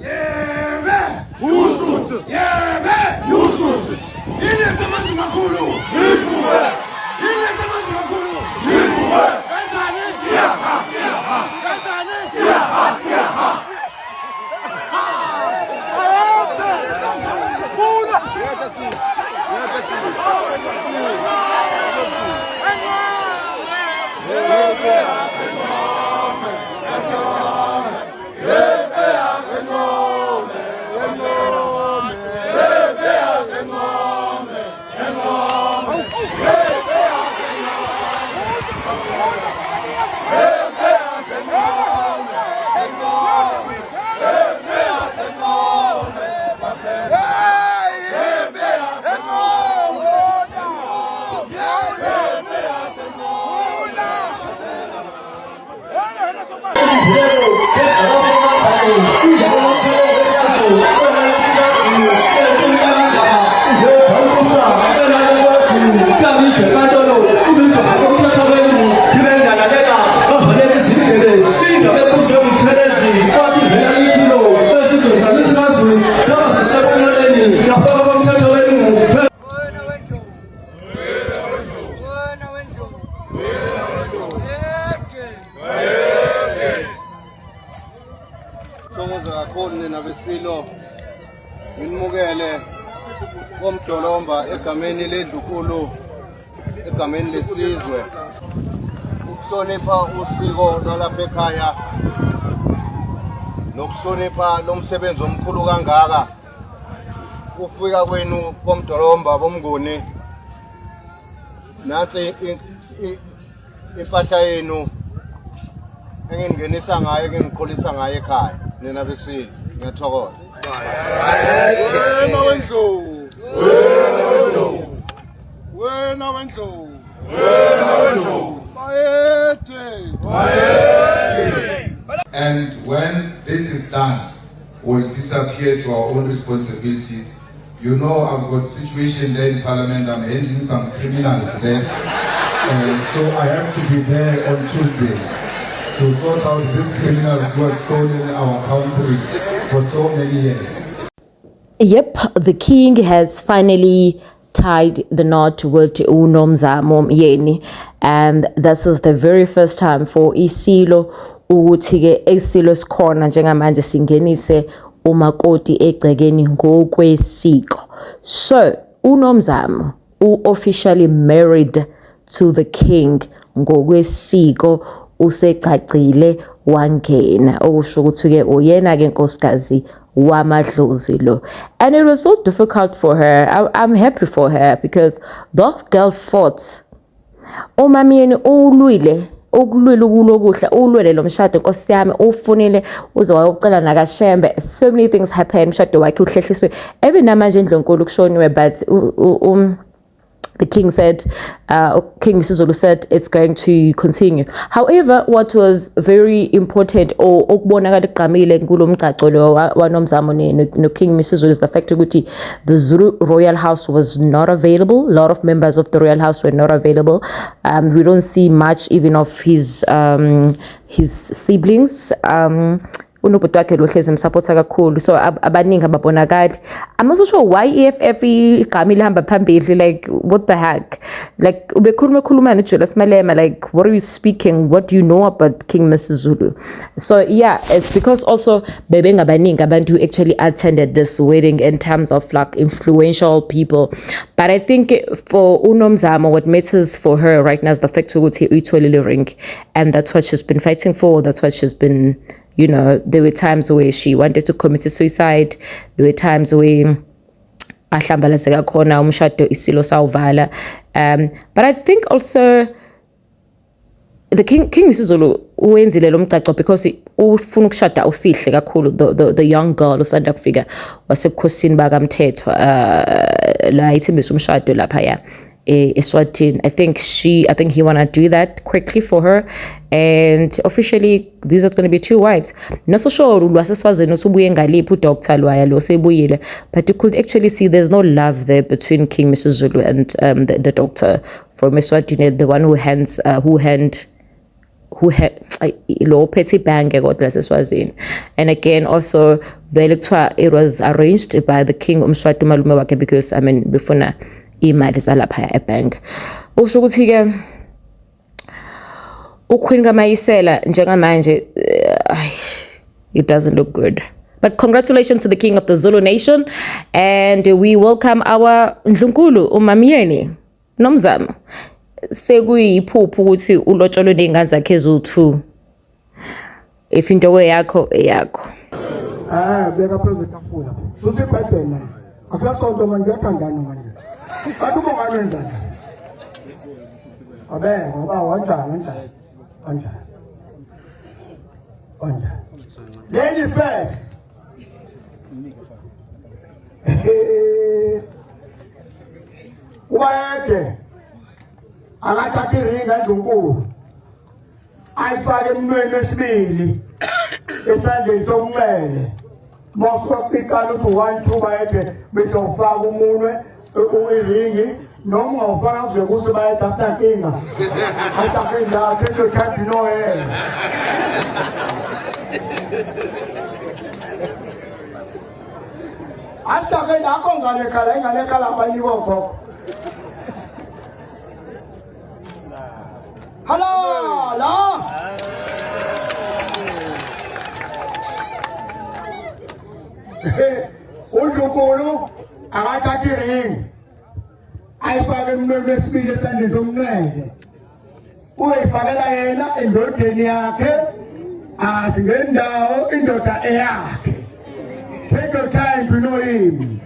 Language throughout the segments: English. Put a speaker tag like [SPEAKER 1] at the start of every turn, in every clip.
[SPEAKER 1] Yebe! Usuthu! Yebe! Usuthu! Ilethe amazwi makhulu! Zibuwe! Ilethe amazwi makhulu! Zibuwe! Kanjani? Yaha! Yaha! Kanjani? Yaha! Yaha!
[SPEAKER 2] Nabesilo minimukele komdolomba egameni ledlukhulu egameni lesizwe ukuhlonipha usiko lwalapha ekhaya nokuhlonipha lomsebenzi omkhulu kangaka ukufika kwenu komdolomba bomnguni nansi impahla yenu engingenisa ngayo engiqolisa ngayo ekhaya nina besilo ngiyathokoza wena wendlovu wena wendlovu
[SPEAKER 3] and when this is done we'll disappear to our own responsibilities. You know, I've got situation there in Parliament. I'm handling some criminals there, so I have to be there on Tuesday to sort out these criminals who have stolen our country for so many years.
[SPEAKER 4] Yep, the king has finally tied the knot with uNomzamo Myeni, and this is the very first time for Isilo ukuthi-ke Isilo sikhona njengamanje singenise umakoti egcekeni ngokwesiko. So uNomzamo officially married to the king ngokwesiko, usecacile wangena, okusho ukuthi-ke uyena-ke nkosikazi wamadlozi lo. And it was so difficult for her. I'm happy for her because that girl fought. Umamyeni ulwile ukulwela ukulokuhla, ulwele lo mshado nkosi yami, ufunile uze wayocela nakashembe. So many things happened. Mshado wakhe uhlehliswe even namanje endlonkulu kushoniwe, but the king said, King Misuzulu said it's going to continue. However, what was very important or okubonakala egqamile kulo mgcaco lo waNomzamo no King Misuzulu is the fact that the Zulu royal house was not available. A lot of members of the royal house were not available. We don't see much even of his siblings. Unobhuti wakhe lo hlezi msupporta kakhulu, so abaningi ababonakali. I'm not so sure why EFF igama ilihamba phambili, like what the heck, like ubekhuluma noJulius Malema, like what are you speaking, what do you know about King Misuzulu? So yeah, it's because also bebengabaningi abantu who actually attended this wedding in terms of like influential people. But I think for uNomzamo, what matters for her right now is the fact ukuthi uyitholile ring, and that's what she's been fighting for. That's what she's been, you know, there were times where she wanted to commit suicide. There were times where ahlambalazeka khona umshado isilo sawuvala. But I think also the King Misuzulu wenzile lo mgcaco because ufuna ukushada usihle kakhulu, the young girl usanda kufika wasebukhosini bakamthethwa la ithembisa umshado lapha ya Eswatini. I think he wanna do that quickly for her, and officially these are going to be 2 wives. Not so sure lwaseswazini usubuye ngaliphi udoctor lwaya lo sebuyile, but you could actually see there's no love there between King Misuzulu and the doctor from Eswatini, the one who had low petty bank and again also it was arranged by the king uMswati umalume wakhe because I mean before imali zalapha ebank usho ukuthi ke uQueen kaMayisela njengamanje it doesn't look good. But congratulations to the king of the Zulu nation, and we welcome our Ndlunkulu uMamyeni Nomzamo. Sekuyiphupho ukuthi ulotsholwe nezingane zakhe eziwu2. If into yakho eyakho.
[SPEAKER 1] Beka phezu kwetafula. Suthi iBhayibheli. Akusasonto manje ngiyathandana manje. Kanti ubongani njani? Ngoba wanjani. Lady first. Ubayeke akathatha iringa eNdlunkulu ayifake emnweni wesibili esandleni sokunxele mosokupikana ukuthi 1 2 bayeke bezofaka umunwe iringi noma ufaka kuze kuse bayeke asinankinga athathe indawo into type no hair atake ndakho ngalekala abaniko khokho halala uNdlunkulu akathatha iringi ayifake emnweni wesibili esandleni somnxele uyifakela yena endodeni yakhe asingendawo indoda eyakhe. Take your time to know him.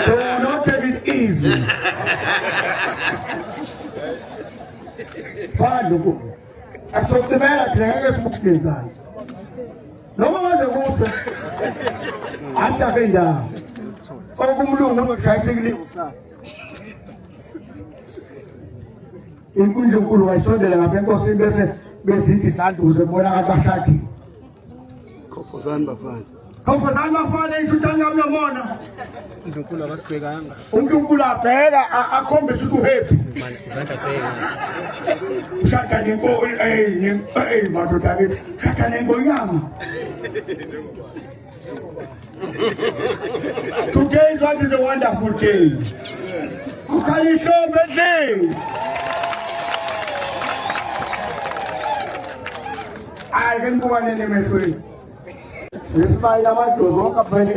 [SPEAKER 1] So don't take it easy. Falo. Asokutmela thengeke sibukizana. Noma manje kuhle. Athakenda. Okumlungu ngokushayisekile ukusasa. Inkundla enkulu wayisondela ngapha enkosini bese bezithi sanduze bona abashaki.
[SPEAKER 2] Khofozani bafana.
[SPEAKER 1] Khofozani bafana ishutanya uyamona.
[SPEAKER 5] uNdlunkulu akasibhekanga.
[SPEAKER 1] uNdlunkulu abheka akhombisa ukuthi uhappy.
[SPEAKER 5] Izandla bheka.
[SPEAKER 1] Shaka nengo madoda ke. Shaka nengo nyama. Today is a wonderful day. Can you show me day? I can go on any way. This my lama to go up by the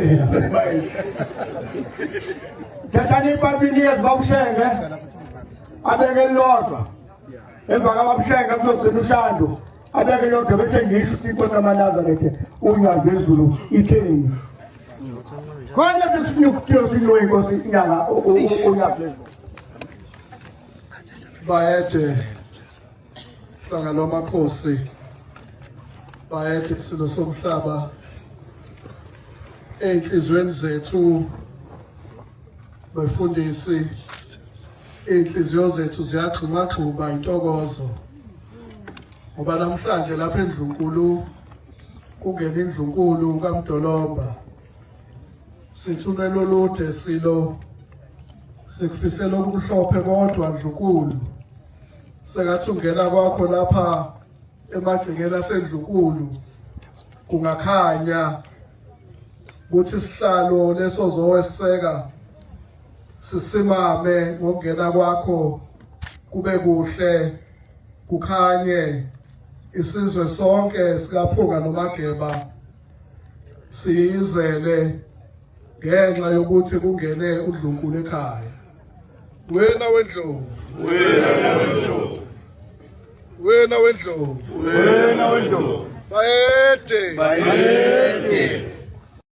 [SPEAKER 1] Tatani Papinias Baushanga. I beg a lot. If I have Shanga to the Shandu, I beg a lot of these people from another letter. Unya Zulu, eating. Why does the new kills in New England? Unya
[SPEAKER 6] Bayede Bangaloma Kosi Bayede Silo Somhlaba ey'nhliziyweni zethu befundisi iy'nhliziyo zethu ziyagxumagxuma intokozo ngoba namhlanje lapha eNdlunkulu kungena iNdlunkulu kaMdolomba sithunelo lode silo sikufisela okumhlophe kodwa Ndlunkulu sengathi ungena kwakho lapha emagcekeni aseNdlunkulu kungakhanya ukuthi isihlalo leso zoweseka sisimame ngokungena kwakho kube kuhle kukhanye isizwe sonke sikaPhunga noMageba siyizele ngenxa yokuthi kungene uNdlunkulu ekhaya. Wena wendlovu, wena wendlovu, Bayede,